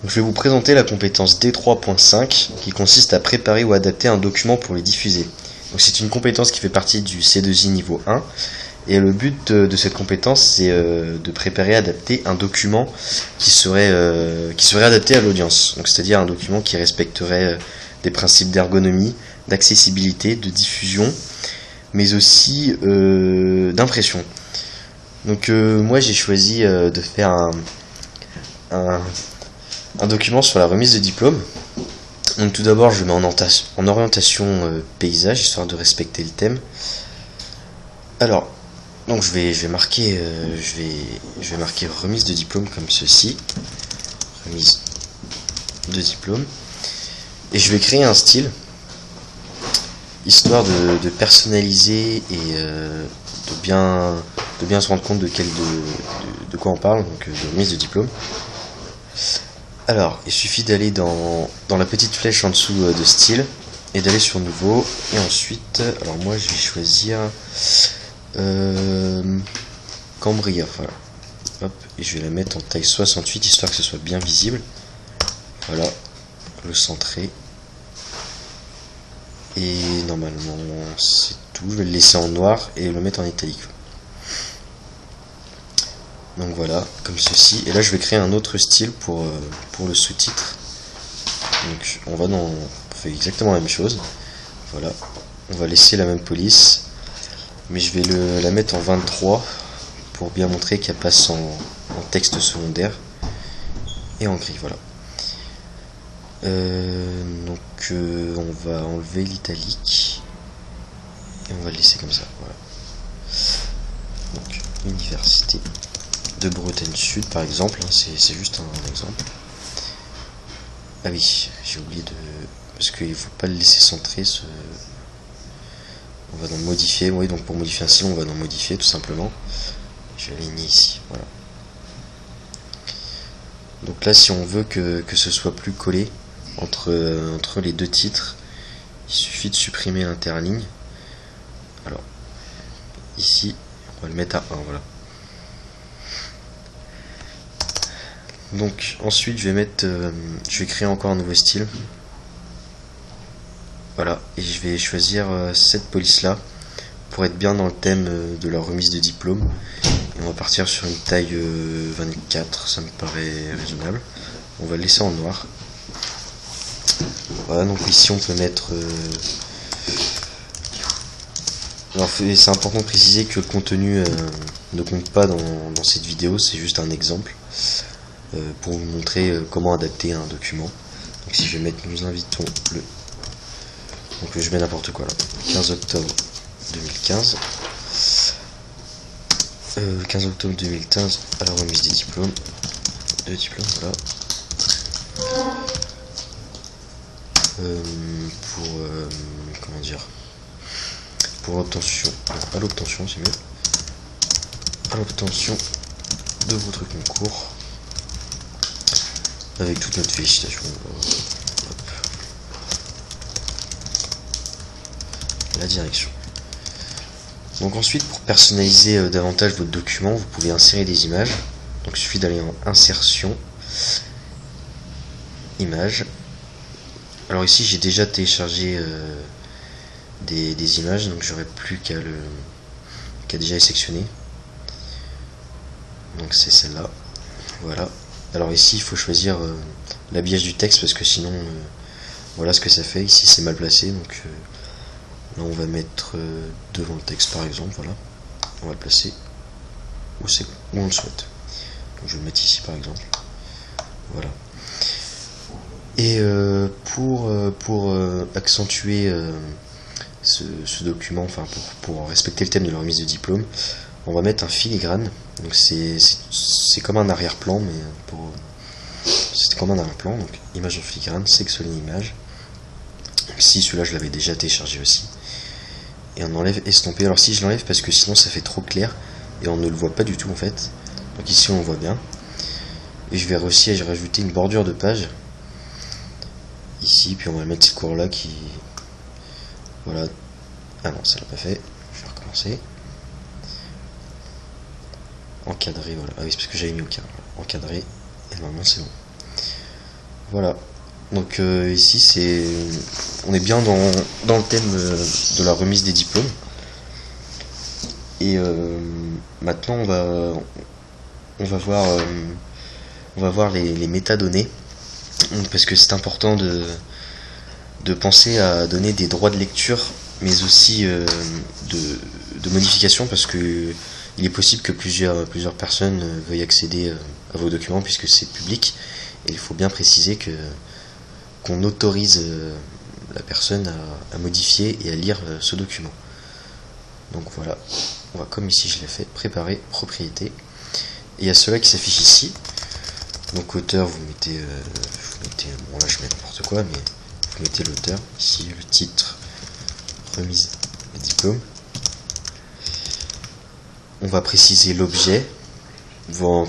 Donc, je vais vous présenter la compétence D3.5 qui consiste à préparer ou adapter un document pour le diffuser. Donc c'est une compétence qui fait partie du C2I niveau 1 et le but de cette compétence c'est de préparer et adapter un document qui serait adapté à l'audience. Donc c'est-à-dire un document qui respecterait des principes d'ergonomie, d'accessibilité, de diffusion, mais aussi d'impression. Donc moi j'ai choisi de faire un document sur la remise de diplôme. Donc tout d'abord je mets en orientation paysage, histoire de respecter le thème. Alors, donc je vais marquer remise de diplôme comme ceci. Remise de diplôme. Et je vais créer un style, histoire de personnaliser et de bien se rendre compte de quoi on parle, donc de remise de diplôme. Alors, il suffit d'aller dans la petite flèche en dessous de style et d'aller sur nouveau. Et ensuite, alors moi je vais choisir cambrière. Voilà. Hop, et je vais la mettre en taille 68 histoire que ce soit bien visible. Voilà, le centrer. Et normalement c'est tout. Je vais le laisser en noir et le mettre en italique. Donc voilà, comme ceci. Et là je vais créer un autre style pour le sous-titre. Donc on fait exactement la même chose. Voilà, on va laisser la même police, mais je vais la mettre en 23 pour bien montrer qu'elle passe en texte secondaire et en gris. Voilà. Donc on va enlever l'italique et on va le laisser comme ça. Voilà. Donc université de Bretagne Sud par exemple, hein, c'est juste un exemple. Ah oui, j'ai oublié parce qu'il ne faut pas le laisser centrer. On va dans modifier, oui, donc pour modifier un style on va dans modifier tout simplement. Je vais aligner ici, voilà. Donc là si on veut que ce soit plus collé entre les deux titres, il suffit de supprimer l'interligne. Alors ici on va le mettre à 1, voilà. Donc ensuite je vais créer encore un nouveau style. Voilà, et je vais choisir cette police là pour être bien dans le thème de la remise de diplôme. Et on va partir sur une taille 24, ça me paraît raisonnable. On va le laisser en noir. Voilà, donc ici on peut mettre alors c'est important de préciser que le contenu ne compte pas dans cette vidéo, c'est juste un exemple pour vous montrer comment adapter un document. Donc si je vais mettre, nous invitons donc je mets n'importe quoi là, 15 octobre 2015, 15 octobre 2015 à la remise des diplômes, voilà. Comment dire, pour l'obtention, à l'obtention c'est mieux, à l'obtention de votre concours avec toute notre félicitation. La direction. Donc ensuite, pour personnaliser davantage votre document, vous pouvez insérer des images. Donc il suffit d'aller en insertion, images. Alors ici j'ai déjà téléchargé des images, donc j'aurais plus qu'à déjà les sectionner. Donc c'est celle-là. Voilà. Alors ici il faut choisir l'habillage du texte parce que sinon voilà ce que ça fait. Ici c'est mal placé, donc là on va mettre devant le texte par exemple. Voilà, on va le placer où on le souhaite. Donc je vais le mettre ici par exemple. Voilà. Et pour accentuer ce document, enfin pour respecter le thème de la remise de diplôme, on va mettre un filigrane. Donc c'est comme un arrière-plan, mais c'est comme un arrière-plan. Donc image en filigrane, sélectionner image. Si celui-là je l'avais déjà téléchargé aussi. Et on enlève estomper. Alors si je l'enlève parce que sinon ça fait trop clair et on ne le voit pas du tout en fait. Donc ici on le voit bien. Et je vais aussi rajouter une bordure de page. Ici, puis on va mettre ce cours là qui... Voilà. Ah non, ça l'a pas fait. Je vais recommencer. Encadré, voilà. Ah oui, c'est parce que j'avais mis au cadre. Encadré. Et normalement c'est bon. Voilà. Donc ici on est bien dans le thème de la remise des diplômes. Et maintenant on va voir les métadonnées, parce que c'est important de penser à donner des droits de lecture, mais aussi de modification, parce que il est possible que plusieurs personnes veuillent accéder à vos documents puisque c'est public, et il faut bien préciser qu'on autorise la personne à modifier et à lire ce document. Donc voilà, on va, comme ici je l'ai fait, préparer propriété, et il y a cela qui s'affiche ici. Donc auteur, vous mettez bon là je mets n'importe quoi, mais vous mettez l'auteur, ici le titre, remise des diplômes. On va préciser l'objet. Bon,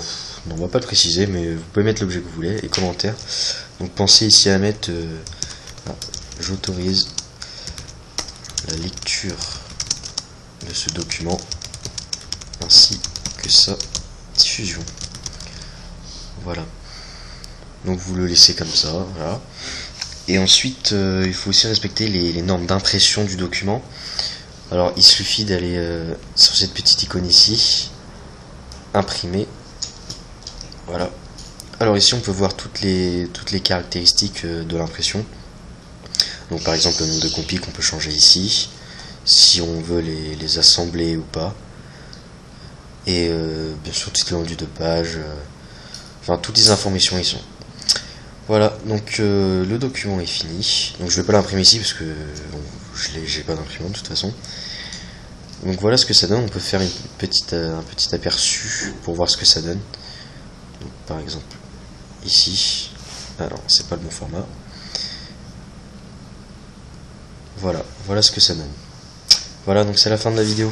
non, on va pas le préciser, mais vous pouvez mettre l'objet que vous voulez, et commentaire. Donc pensez ici à mettre j'autorise la lecture de ce document ainsi que sa diffusion. Voilà. Donc vous le laissez comme ça, voilà. Et ensuite, il faut aussi respecter les normes d'impression du document. Alors il suffit d'aller sur cette petite icône ici, imprimer. Voilà. Alors ici on peut voir toutes les caractéristiques de l'impression. Donc par exemple le nombre de copies qu'on peut changer ici, si on veut les assembler ou pas. Et bien sûr toute l'étendue de page, enfin toutes les informations y sont. Voilà, donc le document est fini. Donc je vais pas l'imprimer ici parce que bon, j'ai pas d'imprimante de toute façon. Donc voilà ce que ça donne. On peut faire un petit aperçu pour voir ce que ça donne. Donc, par exemple ici, alors c'est pas le bon format. Voilà ce que ça donne. Voilà, donc c'est la fin de la vidéo.